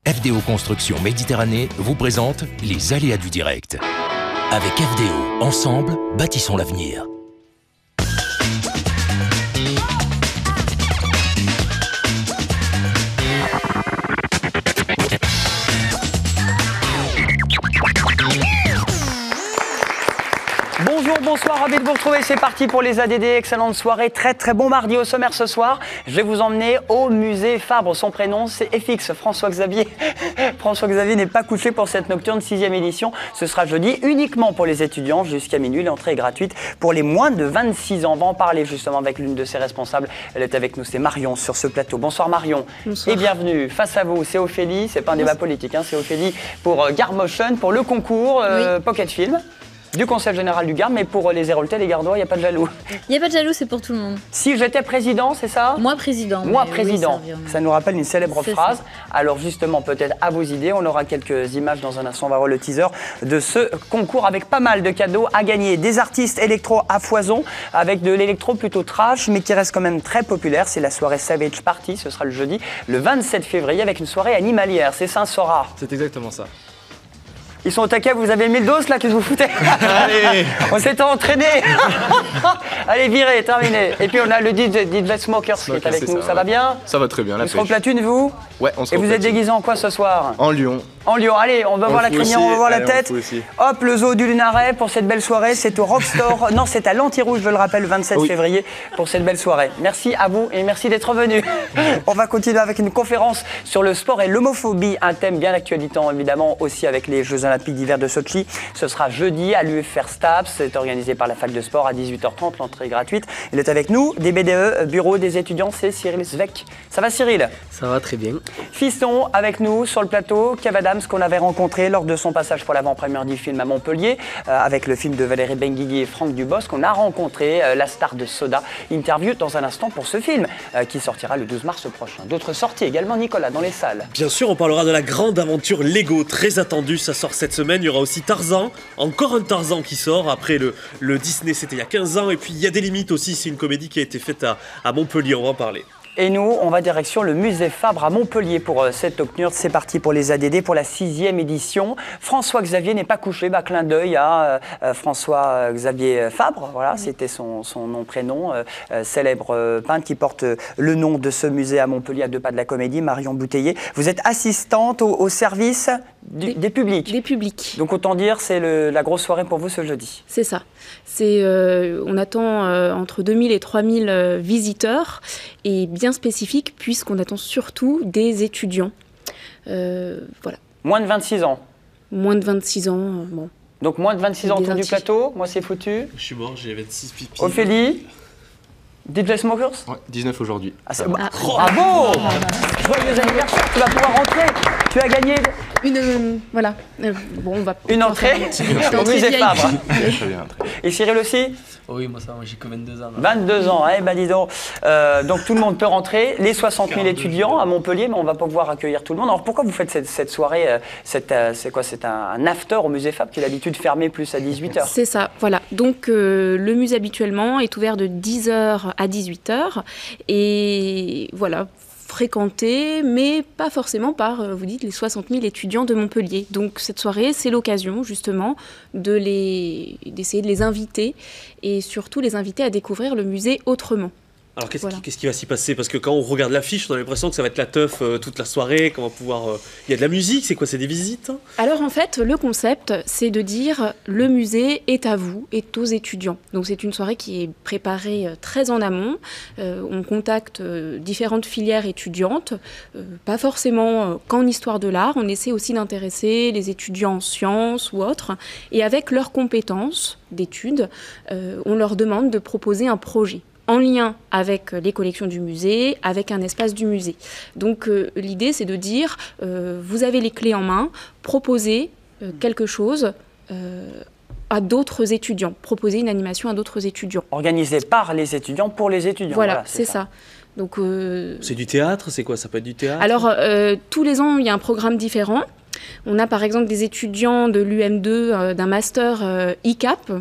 FDO Construction Méditerranée vous présente les aléas du direct. Avec FDO, ensemble, bâtissons l'avenir. Bonjour, bonsoir, ravi de vous retrouver, c'est parti pour les ADD, excellente soirée, très bon mardi au sommaire ce soir. Je vais vous emmener au musée Fabre, son prénom c'est FX, François-Xavier. François-Xavier n'est pas couché pour cette nocturne 6e édition, ce sera jeudi uniquement pour les étudiants jusqu'à minuit, l'entrée est gratuite pour les moins de 26 ans. On va en parler justement avec l'une de ses responsables, elle est avec nous, c'est Marion sur ce plateau. Bonsoir Marion. Bonsoir. Et bienvenue, face à vous c'est Ophélie, c'est pas un débat politique, hein, c'est Ophélie pour Garmotion, pour le concours Pocket Film. Du Conseil général du Gard, mais pour les Héroltais, les Gardois, il n'y a pas de jaloux. Il n'y a pas de jaloux, c'est pour tout le monde. Si j'étais président, c'est ça? Moi président. Moi président. Oui, ça nous rappelle une célèbre phrase. Ça. Alors justement, peut-être à vos idées, on aura quelques images dans un instant, on va voir le teaser de ce concours avec pas mal de cadeaux à gagner. Des artistes électro à foison, avec de l'électro plutôt trash, mais qui reste quand même très populaire. C'est la soirée Savage Party, ce sera le jeudi, le 27 février, avec une soirée animalière. C'est Saint-Sora. C'est exactement ça. Ils sont au taquet, vous avez 1000 doses là, que vous foutez? Allez. On s'était entraîné. Allez, viré, terminé. Et puis on a le DJ Smokers qui est avec nous, ça va bien? Ça va très bien, la Vous serez au pêche. platine, vous? Ouais, on se Et vous êtes déguisé en quoi ce soir? En Lyon. En Lyon, allez, on va voir la crinière, on va voir la tête. Hop, le zoo du Lunaret pour cette belle soirée, c'est au Rockstore. Non, c'est à l'Anti-Rouge, je le rappelle, le 27 février pour cette belle soirée. Merci à vous et merci d'être venus. On va continuer avec une conférence sur le sport et l'homophobie, un thème bien d'actualité évidemment aussi avec les Jeux Olympiques d'hiver de Sochi. Ce sera jeudi à l'UFR STAPS, c'est organisé par la fac de sport à 18h30, l'entrée est gratuite. Il est avec nous, des BDE, bureau des étudiants, c'est Cyril Zvek. Ça va Cyril? Ça va très bien. Fiston avec nous sur le plateau, Kev Adams qu'on avait rencontré lors de son passage pour l'avant-première du film à Montpellier, avec le film de Valérie Benguigui et Franck Dubosc, qu'on a rencontré, la star de Soda. Interview dans un instant pour ce film qui sortira le 12 mars prochain. D'autres sorties également, Nicolas, dans les salles. Bien sûr, on parlera de la grande aventure Lego, très attendue, ça sort cette semaine. Il y aura aussi Tarzan, encore un Tarzan qui sort. Après le Disney, c'était il y a 15 ans. Et puis il y a des limites aussi, c'est une comédie qui a été faite à Montpellier, on va en parler. Et nous, on va direction le musée Fabre à Montpellier pour cette nocturne. C'est parti pour les ADD pour la 6e édition. François-Xavier n'est pas couché, clin d'œil à François-Xavier Fabre, voilà, c'était son nom, prénom, célèbre peintre qui porte le nom de ce musée à Montpellier à 2 pas de la Comédie, Marion Bouteiller. Vous êtes assistante au service des publics. Des publics. Donc autant dire, c'est la grosse soirée pour vous ce jeudi. C'est ça. On attend entre 2000 et 3000 visiteurs et bien spécifique puisqu'on attend surtout des étudiants. Voilà. Moins de 26 ans. Moins de 26 ans, bon. Donc moins de 26 ans autour du plateau, moi c'est foutu. Je suis mort, j'ai 26 pipis. Ophélie, DJ Smokers? Ouais, 19 aujourd'hui. Bravo! Joyeux anniversaire, tu vas pouvoir rentrer. Tu as gagné Voilà. Bon, on va une entrée au musée Fabre. Et Cyril aussi? Oui, moi ça, j'ai que 22 ans. 22 ans, dis donc. Donc tout le monde peut rentrer, les 60 000 étudiants à Montpellier, mais on ne va pas pouvoir accueillir tout le monde. Alors pourquoi vous faites cette soirée, c'est quoi, c'est un after au musée Fabre qui est d'habitude fermé plus à 18h? C'est ça, voilà. Donc le musée habituellement est ouvert de 10h à 18h et voilà, fréquenté, mais pas forcément par, vous dites, les 60 000 étudiants de Montpellier. Donc cette soirée, c'est l'occasion justement d'essayer de les inviter et surtout les inviter à découvrir le musée autrement. Alors qu'est-ce qui va s'y passer? Parce que quand on regarde l'affiche, on a l'impression que ça va être la teuf toute la soirée, qu'on va pouvoir... Il y a de la musique, c'est quoi? C'est des visites? Alors en fait, le concept, c'est de dire le musée est à vous, est aux étudiants. Donc c'est une soirée qui est préparée très en amont. On contacte différentes filières étudiantes, pas forcément qu'en histoire de l'art. On essaie aussi d'intéresser les étudiants en sciences ou autres. Et avec leurs compétences d'études, on leur demande de proposer un projet en lien avec les collections du musée, avec un espace du musée. Donc l'idée, c'est de dire, vous avez les clés en main, proposez quelque chose à d'autres étudiants, proposer une animation à d'autres étudiants. Organisée par les étudiants, pour les étudiants. Voilà, c'est ça. Donc, c'est du théâtre? C'est quoi? Ça peut être du théâtre? Alors, tous les ans, il y a un programme différent. On a par exemple des étudiants de l'UM2 d'un master ICAP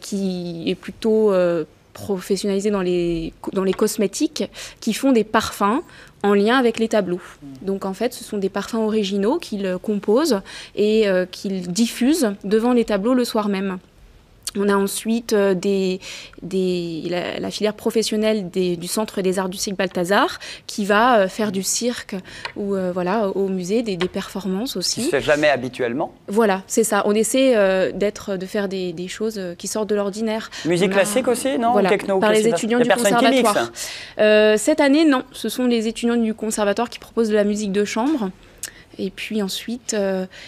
qui est plutôt professionnalisés dans les cosmétiques qui font des parfums en lien avec les tableaux. Donc en fait, ce sont des parfums originaux qu'ils composent et qu'ils diffusent devant les tableaux le soir même. On a ensuite la filière professionnelle du Centre des Arts du Cirque Balthazar qui va faire du cirque ou au musée, des performances aussi. Ce qui ne se fait jamais habituellement. Voilà, c'est ça. On essaie de faire des choses qui sortent de l'ordinaire. Musique classique aussi, non? Voilà, Techno, par les étudiants du conservatoire. Cette année, non. Ce sont les étudiants du conservatoire qui proposent de la musique de chambre. Et puis ensuite,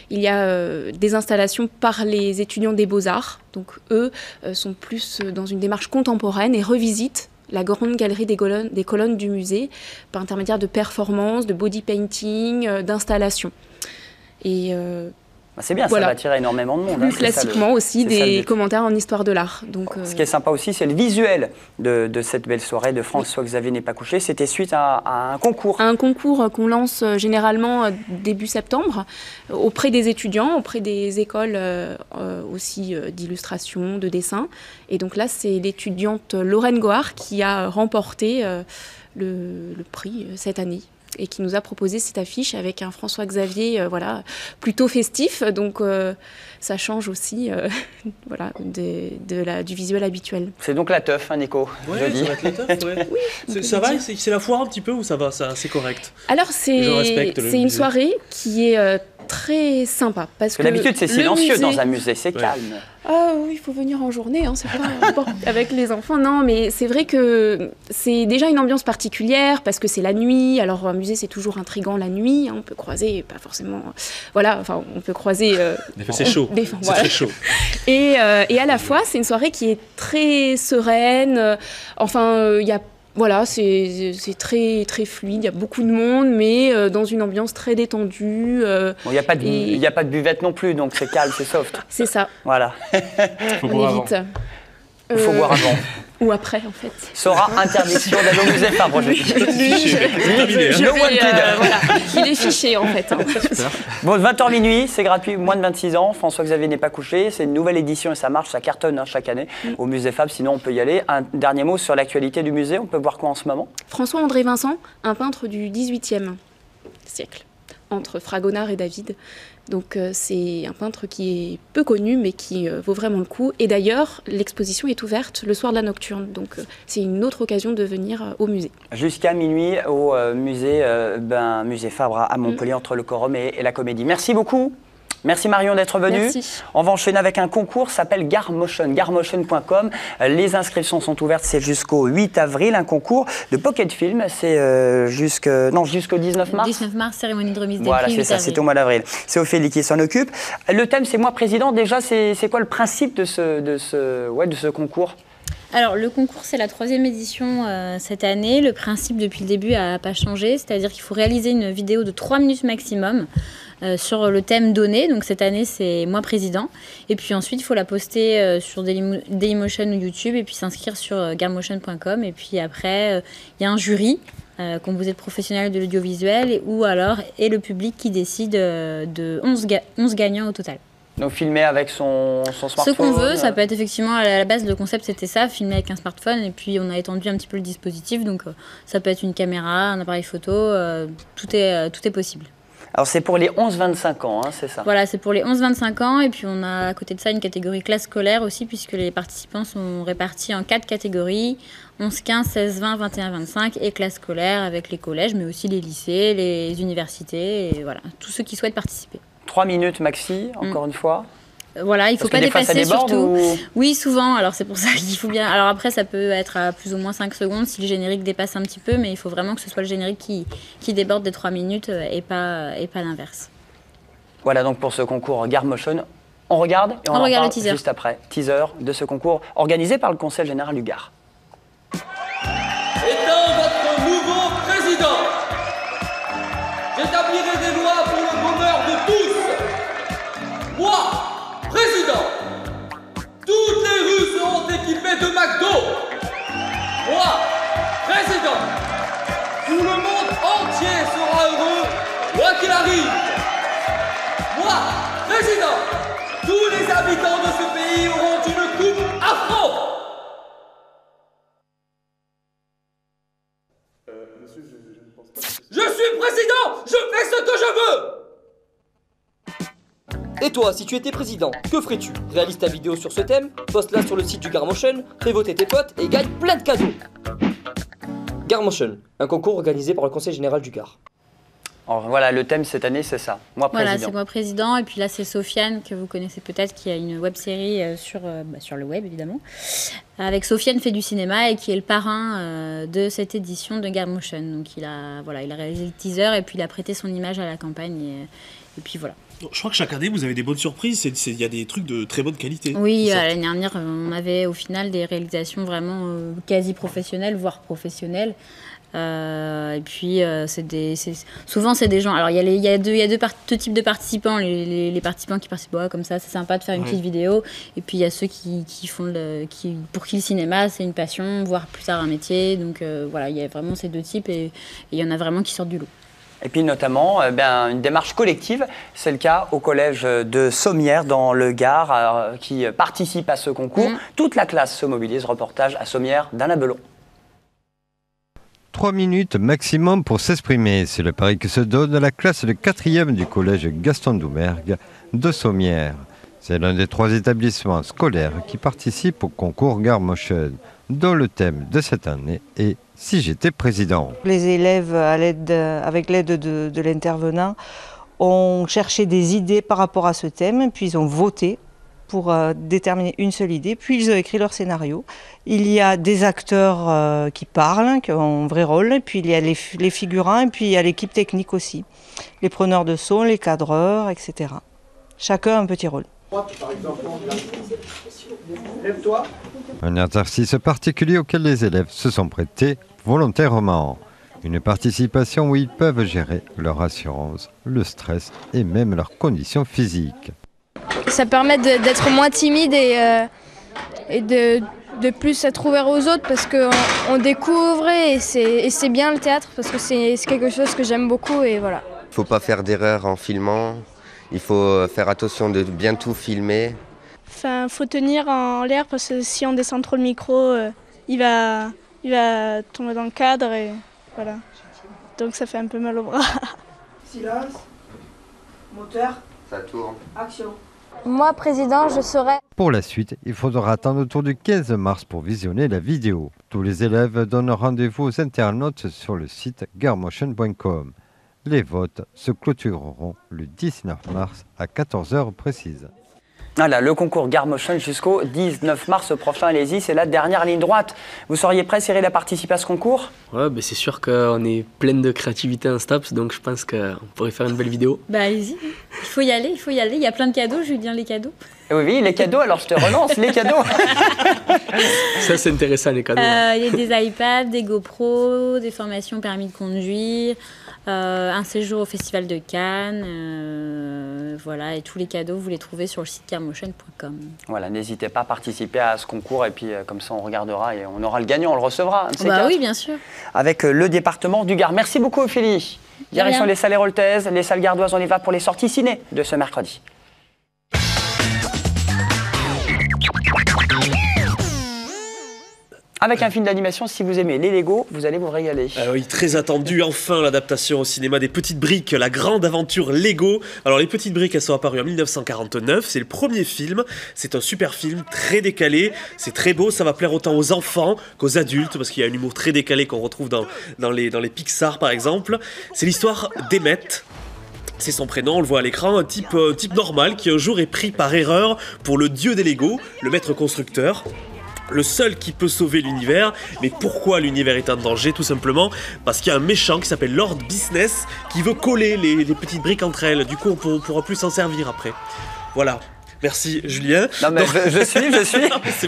il y a des installations par les étudiants des Beaux-Arts. Donc eux sont plus dans une démarche contemporaine et revisitent la grande galerie des colonnes du musée par intermédiaire de performances, de body painting, d'installations. Et c'est bien, ça va attirer énormément de monde. Plus classiquement aussi des commentaires en histoire de l'art. Ce qui est sympa aussi, c'est le visuel de cette belle soirée de François-Xavier n'est pas couché. C'était suite à un concours. Un concours qu'on lance généralement début septembre auprès des étudiants, auprès des écoles aussi d'illustration, de dessin. Et donc là, c'est l'étudiante Lorraine Gohard qui a remporté le prix cette année et qui nous a proposé cette affiche avec un François-Xavier plutôt festif. Donc ça change aussi du visuel habituel. C'est donc la teuf, hein, Nico? Oui, ça va être la teuf, ouais. Oui, ça va, c'est la foire un petit peu ou ça va, c'est correct? Alors c'est une soirée qui est très sympa. Parce que d'habitude c'est silencieux dans un musée, c'est calme. Ah oui, il faut venir en journée, hein, c'est pas bon, avec les enfants. Non, mais c'est vrai que c'est déjà une ambiance particulière parce que c'est la nuit. Alors un musée, c'est toujours intriguant la nuit. Hein, on peut croiser, pas forcément. On peut croiser. C'est chaud. C'est très chaud. Et à la fois, c'est une soirée qui est très sereine. Il y a. Voilà, c'est très, très fluide, il y a beaucoup de monde, mais dans une ambiance très détendue. Il n'y a pas de buvette non plus, donc c'est calme, c'est soft. C'est ça. Voilà. On évite. Il faut boire avant. Ou après, en fait. Sera interdiction d'aller au musée Fabre. Il est fiché, en fait. Hein. Bon, 20h minuit, c'est gratuit, moins de 26 ans. François-Xavier n'est pas couché. C'est une nouvelle édition et ça marche, ça cartonne chaque année au musée Fabre. Sinon, on peut y aller. Un dernier mot sur l'actualité du musée. On peut voir quoi en ce moment? François-André Vincent, un peintre du XVIIIe siècle, entre Fragonard et David. Donc c'est un peintre qui est peu connu, mais qui vaut vraiment le coup. Et d'ailleurs, l'exposition est ouverte le soir de la nocturne. Donc c'est une autre occasion de venir au musée. Jusqu'à minuit au musée Fabre à Montpellier, entre le Quorum et la Comédie. Merci beaucoup. Merci Marion d'être venue. Merci. On va enchaîner avec un concours, ça s'appelle Garmotion, garmotion.com. Les inscriptions sont ouvertes, c'est jusqu'au 8 avril. Un concours de Pocket Film, c'est jusqu'au 19 mars. 19 mars, cérémonie de remise des prix. Voilà, c'est ça, c'est au mois d'avril. C'est Ophélie qui s'en occupe. Le thème, c'est moi président. Déjà, c'est quoi le principe de ce concours? Alors, le concours, c'est la 3e édition cette année. Le principe, depuis le début, n'a pas changé. C'est-à-dire qu'il faut réaliser une vidéo de 3 minutes maximum sur le thème donné. Donc, cette année, c'est moi président. Et puis ensuite, il faut la poster sur Dailymotion ou YouTube et puis s'inscrire sur garmotion.com. Et puis après, il y a un jury composé de professionnels de l'audiovisuel et le public qui décide de 11 gagnants au total. Donc filmer avec son smartphone. Ce qu'on veut, ça peut être effectivement, à la base, le concept c'était ça, filmer avec un smartphone, et puis on a étendu un petit peu le dispositif, donc ça peut être une caméra, un appareil photo, tout est possible. Alors c'est pour les 11-25 ans, hein, c'est ça? Voilà, c'est pour les 11-25 ans, et puis on a à côté de ça une catégorie classe scolaire aussi, puisque les participants sont répartis en 4 catégories, 11, 15, 16, 20, 21, 25, et classe scolaire avec les collèges, mais aussi les lycées, les universités, et voilà, tous ceux qui souhaitent participer. 3 minutes maxi, encore une fois. Voilà, il ne faut pas dépasser surtout. Ou... Oui, souvent, alors c'est pour ça qu'il faut bien... Alors après, ça peut être à plus ou moins 5 secondes si le générique dépasse un petit peu, mais il faut vraiment que ce soit le générique qui déborde des 3 minutes et pas l'inverse. Voilà donc pour ce concours Garmotion. On regarde et on regarde le teaser juste après. Teaser de ce concours organisé par le Conseil général du Gard. Étant votre nouveau président, j'établirai des lois pour le bonheur de tous. Moi, président, toutes les rues seront équipées de McDo. Moi, président, tout le monde entier sera heureux, quoi qu'il arrive. Moi, président, tous les habitants de ce pays auront une coupe afro. Et toi, si tu étais président, que ferais-tu? Réalise ta vidéo sur ce thème, poste-la sur le site du Garmotion, fais voter tes potes et gagne plein de cadeaux. Garmotion, un concours organisé par le Conseil général du Gard. Alors, voilà, le thème cette année, c'est ça. Moi président. Voilà, c'est moi président. Et puis là, c'est Sofiane, que vous connaissez peut-être, qui a une web-série sur le web, évidemment. Avec Sofiane fait du cinéma et qui est le parrain de cette édition de Garmotion. Donc il a réalisé le teaser et puis il a prêté son image à la campagne. Et puis voilà. Je crois que chaque année, vous avez des bonnes surprises. Il y a des trucs de très bonne qualité. Oui, l'année dernière, on avait au final des réalisations vraiment quasi professionnelles, voire professionnelles. Et puis souvent c'est des gens. Alors il y a deux types de participants. Les participants qui participent comme ça, c'est sympa de faire une petite vidéo. Et puis il y a ceux qui font pour qui le cinéma c'est une passion, voire plus tard un métier. Donc voilà, il y a vraiment ces deux types et il y en a vraiment qui sortent du lot. Et puis notamment une démarche collective, c'est le cas au collège de Sommières dans le Gard qui participe à ce concours. Toute la classe se mobilise. Reportage à Sommières d'Anna Belon. 3 minutes maximum pour s'exprimer. C'est le pari que se donne la classe de 4e du collège Gaston Doumergue de Sommières. C'est l'un des 3 établissements scolaires qui participent au concours Garmotion, dont le thème de cette année est « Si j'étais président ». Les élèves, avec l'aide de l'intervenant, ont cherché des idées par rapport à ce thème, puis ils ont voté pour déterminer une seule idée, puis ils ont écrit leur scénario. Il y a des acteurs qui parlent, qui ont un vrai rôle, et puis il y a les figurants, et puis il y a l'équipe technique aussi. Les preneurs de son, les cadreurs, etc. Chacun a un petit rôle. Un exercice particulier auquel les élèves se sont prêtés volontairement. Une participation où ils peuvent gérer leur assurance, le stress et même leurs conditions physiques. Ça permet d'être moins timide et de plus être ouvert aux autres parce qu'on découvre et c'est bien le théâtre parce que c'est quelque chose que j'aime beaucoup et voilà. Il ne faut pas faire d'erreur en filmant, il faut faire attention de bien tout filmer. Enfin, faut tenir en l'air parce que si on descend trop le micro, il va tomber dans le cadre et voilà. Donc ça fait un peu mal au bras. Silence, moteur, ça tourne. Action. Moi, président, je serai... Pour la suite, il faudra attendre autour du 15 mars pour visionner la vidéo. Tous les élèves donnent rendez-vous aux internautes sur le site garmotion.com. Les votes se clôtureront le 19 mars à 14h précise. Voilà, le concours Garmotion jusqu'au 19 mars prochain, allez-y, c'est la dernière ligne droite. Vous seriez prêt, Cyril, à participer à ce concours? Ouais, c'est sûr qu'on est plein de créativité en STAPS, donc je pense qu'on pourrait faire une belle vidéo. Allez-y, il faut y aller, il y a plein de cadeaux, Julien, les cadeaux. Oui, les cadeaux, alors je te relance, les cadeaux. Ça, c'est intéressant, les cadeaux. Il y a des iPads, des GoPro, des formations permis de conduire, un séjour au Festival de Cannes, voilà, et tous les cadeaux, vous les trouvez sur le site garmotion.com. Voilà, n'hésitez pas à participer à ce concours et puis comme ça on regardera et on aura le gagnant, on le recevra. Oui, bien sûr. Avec le département du Gard. Merci beaucoup, Ophélie. Direction les salles héroltaises, les salles gardoises, on y va pour les sorties ciné de ce mercredi. Avec un film d'animation, si vous aimez les Lego, vous allez vous régaler. Ah oui, très attendu, enfin l'adaptation au cinéma des Petites Briques, la grande aventure Lego. Alors les Petites Briques, elles sont apparues en 1949, c'est le premier film, c'est un super film, très décalé, c'est très beau, ça va plaire autant aux enfants qu'aux adultes, parce qu'il y a un humour très décalé qu'on retrouve dans les Pixar par exemple. C'est l'histoire d'Emmett. C'est son prénom, on le voit à l'écran, un type normal qui un jour est pris par erreur pour le dieu des Lego, le maître constructeur. Le seul qui peut sauver l'univers. Mais pourquoi l'univers est en danger? Tout simplement parce qu'il y a un méchant qui s'appelle Lord Business qui veut coller les petites briques entre elles. Du coup, on pourra plus s'en servir après. Voilà. Merci Julien. Non mais je suis.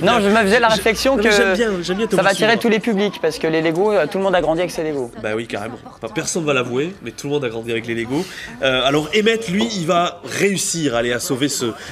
Non, je me faisais la réflexion que j'aime bien ça va attirer tous les publics parce que les Lego, tout le monde a grandi avec ses Lego. Bah oui, carrément. Enfin, personne ne va l'avouer, mais tout le monde a grandi avec les Lego. Alors Emmett, lui, il va réussir à sauver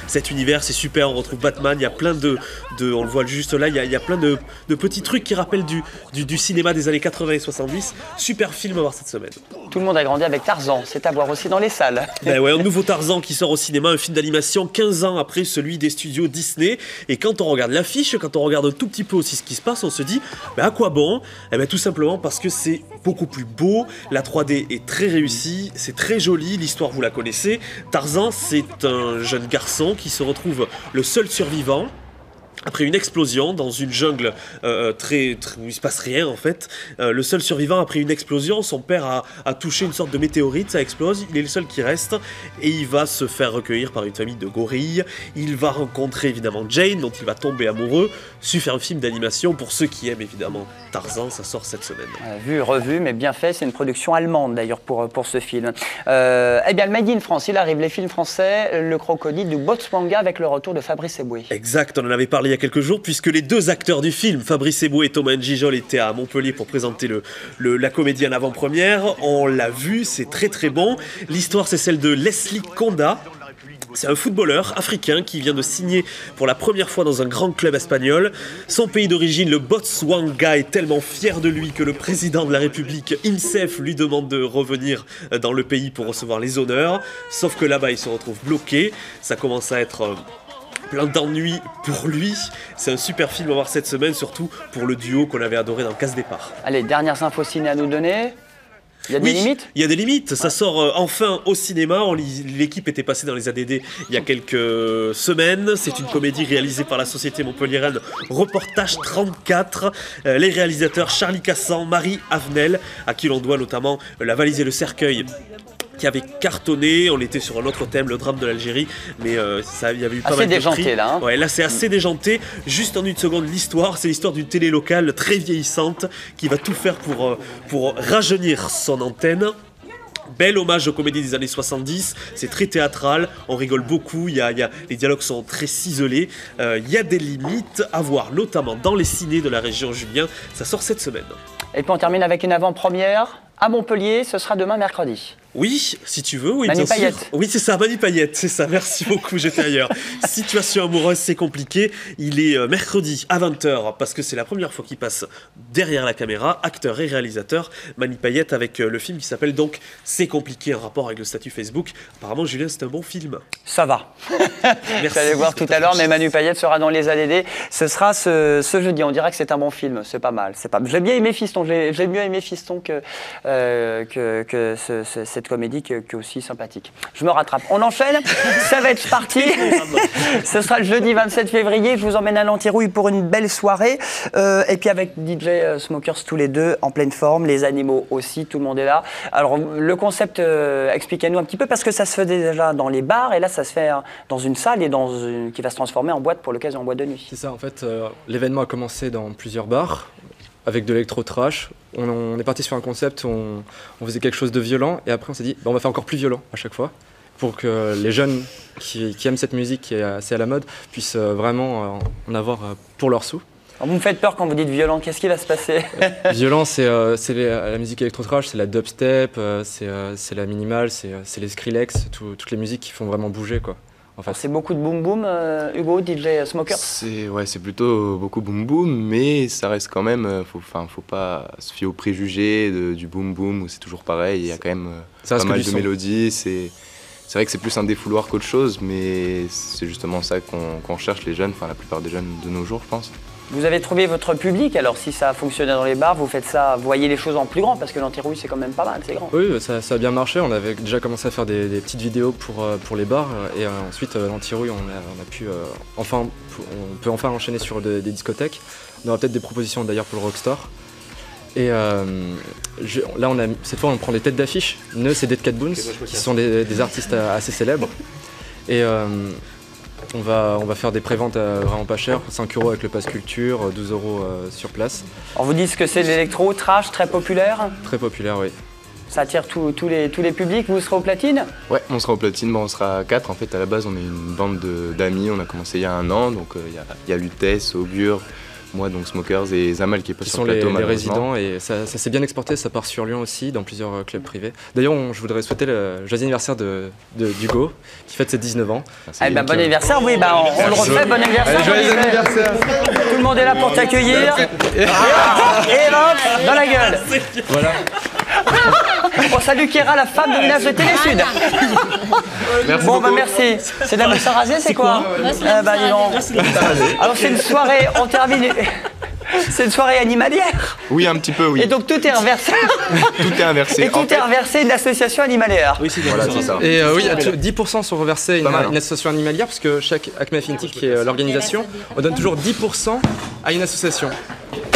cet univers. C'est super, on retrouve Batman, il y a plein de on le voit juste là, il y a plein de petits trucs qui rappellent du cinéma des années 80 et 70. Super film à voir cette semaine. Tout le monde a grandi avec Tarzan, c'est à voir aussi dans les salles. Bah ouais, un nouveau Tarzan qui sort au cinéma, un film d'animation 15 ans après après celui des studios Disney. Et quand on regarde l'affiche, quand on regarde un tout petit peu aussi ce qui se passe, on se dit à quoi bon? Eh bien tout simplement parce que c'est beaucoup plus beau, la 3D est très réussie, c'est très joli, l'histoire vous la connaissez. Tarzan, c'est un jeune garçon qui se retrouve le seul survivant après une explosion dans une jungle où il se passe rien en fait. Le seul survivant après une explosion, son père a touché une sorte de météorite, ça explose, il est le seul qui reste et il va se faire recueillir par une famille de gorilles. Il va rencontrer évidemment Jane dont il va tomber amoureux. Super film d'animation pour ceux qui aiment évidemment Tarzan, ça sort cette semaine. Vu, revu, mais bien fait, c'est une production allemande d'ailleurs pour ce film. Eh bien le Made in France, il arrive, les films français, Le Crocodile du Botswana avec le retour de Fabrice Eboué. Exact, on en avait parlé il y a quelques jours, puisque les deux acteurs du film, Fabrice Eboué et Thomas N'Gijol, étaient à Montpellier pour présenter la comédie en avant-première. On l'a vu, c'est très très bon. L'histoire, c'est celle de Leslie Conda. C'est un footballeur africain qui vient de signer pour la première fois dans un grand club espagnol. Son pays d'origine, le Botswana, est tellement fier de lui que le président de la République, IMSEF, lui demande de revenir dans le pays pour recevoir les honneurs. Sauf que là-bas, il se retrouve bloqué. Ça commence à être plein d'ennuis pour lui. C'est un super film à voir cette semaine, surtout pour le duo qu'on avait adoré dans Casse Départ. Allez, dernières infos ciné à nous donner. Il y a des limites ? Il y a des limites. Ça sort enfin au cinéma. L'équipe était passée dans les ADD il y a quelques semaines. C'est une comédie réalisée par la société montpelliéraine Reportage 34. Les réalisateurs Charlie Cassan, Marie Avenel, à qui l'on doit notamment La valise et le cercueil, qui avait cartonné. On était sur un autre thème, le drame de l'Algérie, mais il y avait eu pas mal de prix. Assez déjanté là. Hein. Ouais, là c'est assez déjanté. Juste en une seconde, l'histoire, c'est l'histoire d'une télé locale très vieillissante qui va tout faire pour rajeunir son antenne. Bel hommage aux comédies des années 70, c'est très théâtral, on rigole beaucoup, les dialogues sont très ciselés, il y a des limites à voir, notamment dans les ciné de la région Julien, ça sort cette semaine. Et puis on termine avec une avant-première à Montpellier, ce sera demain mercredi. Oui, si tu veux, oui, Manu bien Payette. sûr. Oui, c'est ça, Manu Payette, c'est ça, merci beaucoup, j'étais ailleurs. Situation amoureuse, c'est compliqué. Il est mercredi à 20h, parce que c'est la première fois qu'il passe derrière la caméra, acteur et réalisateur. Manu Payette avec le film qui s'appelle donc C'est compliqué, en rapport avec le statut Facebook. Apparemment, Julien, c'est un bon film. Ça va. Merci. J'allais voir tout à l'heure, mais Manu Payette sera dans les ADD. Ce sera ce jeudi, on dirait que c'est un bon film, c'est pas mal. J'ai bien aimé Fiston, j'ai mieux aimé Fiston que cette comédie qui est aussi sympathique. Je me rattrape. On enchaîne, ça va être parti. Ce sera le jeudi 27 février. Je vous emmène à l'Antirouille pour une belle soirée. Et puis avec DJ Smokers tous les deux en pleine forme, les animaux aussi, tout le monde est là. Alors le concept, expliquez-nous un petit peu, parce que ça se fait déjà dans les bars et là ça se fait dans une salle et qui va se transformer en boîte pour l'occasion, en boîte de nuit. C'est ça, en fait, l'événement a commencé dans plusieurs bars avec de l'électro-trash. On est parti sur un concept où on faisait quelque chose de violent et après on s'est dit on va faire encore plus violent à chaque fois pour que les jeunes qui aiment cette musique qui est assez à la mode puissent vraiment en avoir pour leurs sous. Alors vous me faites peur quand vous dites violent, qu'est-ce qui va se passer? Violent, c'est la musique électro-trash, c'est la dubstep, c'est la minimal, c'est les Skrillex, toutes les musiques qui font vraiment bouger quoi. Enfin, c'est beaucoup de boom boom, Hugo, DJ Smokers. C'est plutôt beaucoup boom boom, mais ça reste quand même. Faut pas se fier aux préjugés du boom boom où c'est toujours pareil. Il y a quand même pas mal de mélodies. C'est vrai que c'est plus un défouloir qu'autre chose, mais c'est justement ça qu'on cherche les jeunes. Enfin, la plupart des jeunes de nos jours, je pense. Vous avez trouvé votre public, alors si ça a fonctionné dans les bars, vous faites ça, vous voyez les choses en plus grand, parce que l'Antirouille c'est quand même pas mal, c'est grand. Oui, ça a bien marché, on avait déjà commencé à faire des petites vidéos pour les bars, et ensuite l'Antirouille, on peut enfin enchaîner sur des discothèques. On aura peut-être des propositions d'ailleurs pour le Rockstar. Et là, cette fois on prend les têtes d'affiche, Neus et Dead Cat Boons, qui sont des artistes assez célèbres. Et on va faire des préventes vraiment pas chères, 5 € avec le pass culture, 12 € sur place. On vous dit que c'est l'électro, trash, très populaire? Très populaire, oui. Ça attire tous les publics, vous serez au platine? Ouais, on sera au platine, on sera 4. En fait, à la base, on est une bande d'amis, on a commencé il y a 1 an, donc il y a Lutèce, Augure, moi, donc Smokers et Zamal qui est pas sur le plateau, malheureusement. Qui sont les résidents, et ça s'est bien exporté, ça part sur Lyon aussi, dans plusieurs clubs privés. D'ailleurs, je voudrais souhaiter le joyeux anniversaire d'Hugo, qui fête ses 19 ans. Eh ben, bon anniversaire, oui, on le refait, bon anniversaire. Joyeux anniversaire. Tout le monde est là pour t'accueillir. Et hop, dans la gueule. Voilà. On salue Kéra, la femme du village de Télé-Sud. Merci bon, beaucoup. bah merci. C'est de la mousse à raser, c'est quoi bah, dis donc. Alors, c'est une soirée, on termine. C'est une soirée animalière. Oui, un petit peu, oui. Et donc tout est inversé. Tout est inversé. Et tout est inversé d'une association animalière. Oui, c'est voilà, c'est ça. Et oui, 10% sont reversés à une association animalière, parce que chaque Acme Affinity, qui est l'organisation, on donne toujours 10% à une association.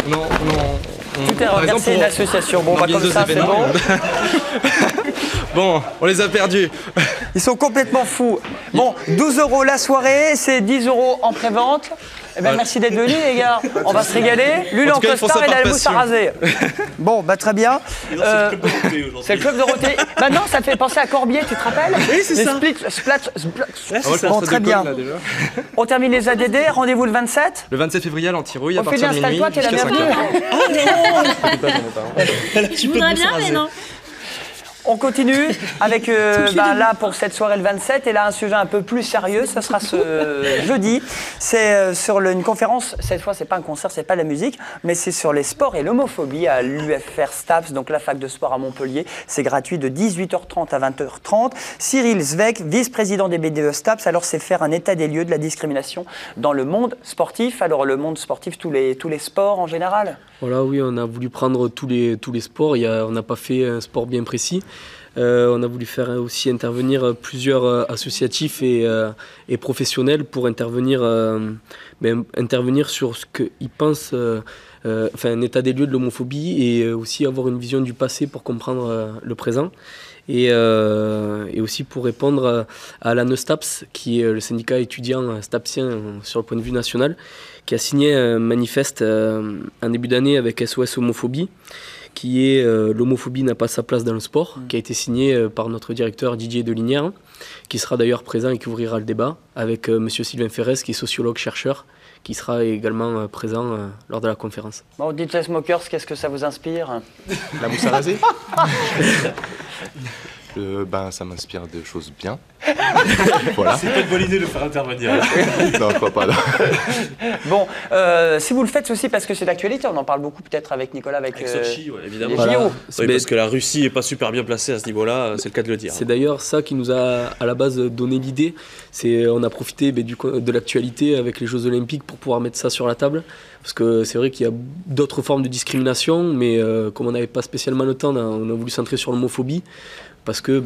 Tout est reversé à une association. Bon, bah comme ça, c'est bon. Bon, on les a perdus. Ils sont complètement fous. Bon, 12 € la soirée, c'est 10 € en prévente. Eh ben, merci d'être venus, les gars. On va se régaler. Lui, en costard et la mousse à raser. Bon, bah très bien. C'est le club Dorothée. Maintenant, ça fait penser à Corbier, tu te rappelles? Oui, c'est ça. Bon, très bien. On termine les ADD. Rendez-vous le 27. Le 27 février à l'Antirouille, à partir de minuit. Installe-toi, t'es la bienvenue. Je voudrais bien, mais non. On continue avec, là, pour cette soirée le 27, et là, un sujet un peu plus sérieux, ce sera ce jeudi. C'est sur une conférence, cette fois, c'est pas un concert, c'est pas la musique, mais c'est sur les sports et l'homophobie à l'UFR STAPS, donc la fac de sport à Montpellier. C'est gratuit de 18h30 à 20h30. Cyril Zweck, vice-président des BDE STAPS, alors c'est faire un état des lieux de la discrimination dans le monde sportif. Alors, le monde sportif, tous les sports en général? Voilà, oui, on a voulu prendre tous les sports. On n'a pas fait un sport bien précis. On a voulu faire aussi intervenir plusieurs associatifs et professionnels pour intervenir sur ce qu'ils pensent, un état des lieux de l'homophobie, et aussi avoir une vision du passé pour comprendre le présent. Et aussi pour répondre à l'ANESTAPS, qui est le syndicat étudiant stapsien sur le point de vue national, qui a signé un manifeste en début d'année avec SOS Homophobie, qui est l'homophobie n'a pas sa place dans le sport, qui a été signé par notre directeur Didier Delinière, qui sera d'ailleurs présent et qui ouvrira le débat, avec monsieur Sylvain Ferrez, qui est sociologue-chercheur, qui sera également présent lors de la conférence. Bon, dites les smokers, qu'est-ce que ça vous inspire? La mousse à raser. Ça m'inspire de choses bien. Voilà. C'est pas une bonne idée de le faire intervenir. Non, je crois pas. Non. Bon, si vous le faites aussi parce que c'est d'actualité, on en parle beaucoup peut-être avec Nicolas, avec Sochi, évidemment. Les JO. Oui, parce que la Russie n'est pas super bien placée à ce niveau-là, c'est le cas de le dire. C'est d'ailleurs ça qui nous a à la base donné l'idée. On a profité de l'actualité avec les Jeux Olympiques pour pouvoir mettre ça sur la table. Parce que c'est vrai qu'il y a d'autres formes de discrimination, mais comme on n'avait pas spécialement le temps, on a voulu centrer sur l'homophobie. Parce que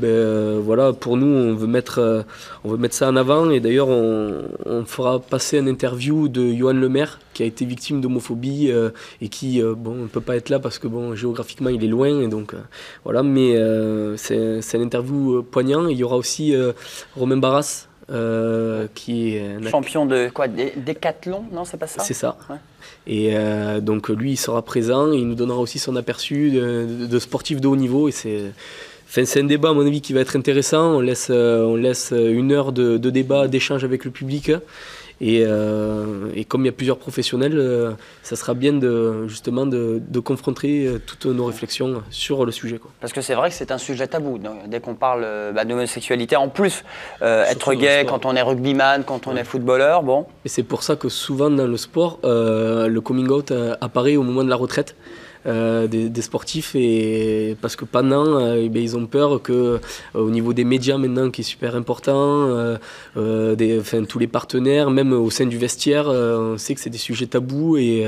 pour nous, on veut mettre ça en avant, et d'ailleurs on fera passer une interview de Johan Lemaire, qui a été victime d'homophobie et qui ne peut pas être là parce que géographiquement il est loin, et donc voilà, mais c'est une interview poignant. Il y aura aussi Romain Barras, qui est champion de quoi, décathlon, non, c'est pas ça? C'est ça. Ouais. Et donc lui il sera présent, et il nous donnera aussi son aperçu de sportif de haut niveau, et c'est un débat, à mon avis, qui va être intéressant. On laisse 1 heure de débat, d'échange avec le public. Et comme il y a plusieurs professionnels, ça sera bien de confronter toutes nos réflexions sur le sujet, quoi. Parce que c'est vrai que c'est un sujet tabou. Dès qu'on parle d'homosexualité, en plus, être gay quand on est rugbyman, quand on est footballeur, bon. Et c'est pour ça que souvent dans le sport, le coming out apparaît au moment de la retraite. Des sportifs, et parce que pendant ils ont peur que au niveau des médias maintenant, qui est super important, tous les partenaires, même au sein du vestiaire, on sait que c'est des sujets tabous, et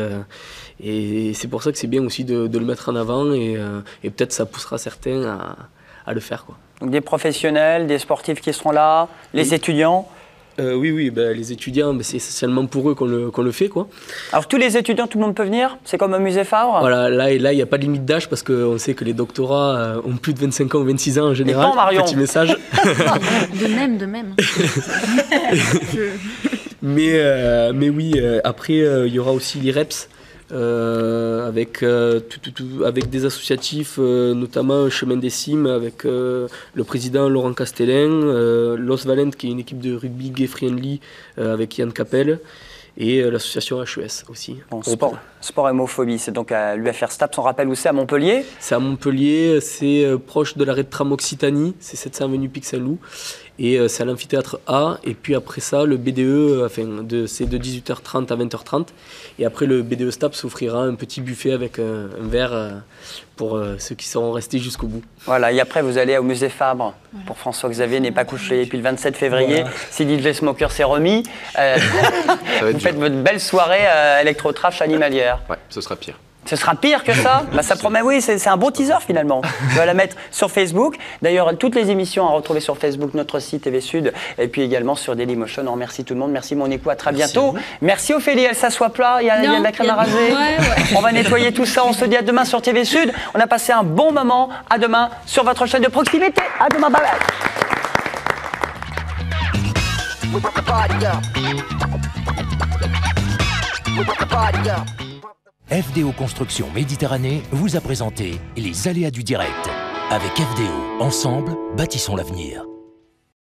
c'est pour ça que c'est bien aussi de le mettre en avant, et peut-être ça poussera certains à le faire, quoi. Donc des professionnels, des sportifs qui seront là, les étudiants. Oui, les étudiants, c'est essentiellement pour eux qu'on le fait, quoi. Alors tous les étudiants, tout le monde peut venir? C'est comme un musée Favre? Voilà, là, il n'y a pas de limite d'âge, parce qu'on sait que les doctorats ont plus de 25 ans ou 26 ans en général. Et quand, Marion? Petit message. De même. mais oui, après, il y aura aussi l'IREPS. Avec des associatifs, notamment Chemin des Cimes, avec le président Laurent Castellin, Los Valent, qui est une équipe de rugby gay friendly avec Yann Capel, et l'association HES aussi. Bon, sport et homophobie, c'est donc à l'UFR STAPS, on rappelle où c'est, à Montpellier? C'est à Montpellier, c'est proche de l'arrêt de tram Occitanie, c'est 700 avenue Pic-Saint-Loup. Et c'est à l'amphithéâtre A. Et puis après ça, le BDE, c'est de 18h30 à 20h30. Et après, le BDE STAPS offrira un petit buffet avec un verre pour ceux qui seront restés jusqu'au bout. Voilà, et après, vous allez au musée Fabre pour François-Xavier n'est pas couché. Et puis le 27 février, si DJ Smoker s'est remis, vous faites votre belle soirée électro-trash animalière. Ouais, ce sera pire. Ce sera pire que ça? Ça promet, oui, c'est un beau teaser finalement. Je vais la mettre sur Facebook. D'ailleurs, toutes les émissions à retrouver sur Facebook, notre site TV Sud, et puis également sur Dailymotion. On remercie tout le monde. Merci Monico, à très bientôt. Merci Ophélie, elle s'assoit plat, il y a de la crème à raser. Ouais. On va nettoyer tout ça. On se dit à demain sur TV Sud. On a passé un bon moment. À demain sur votre chaîne de proximité. À demain, bye bye. FDO Construction Méditerranée vous a présenté les aléas du direct. Avec FDO, ensemble, bâtissons l'avenir.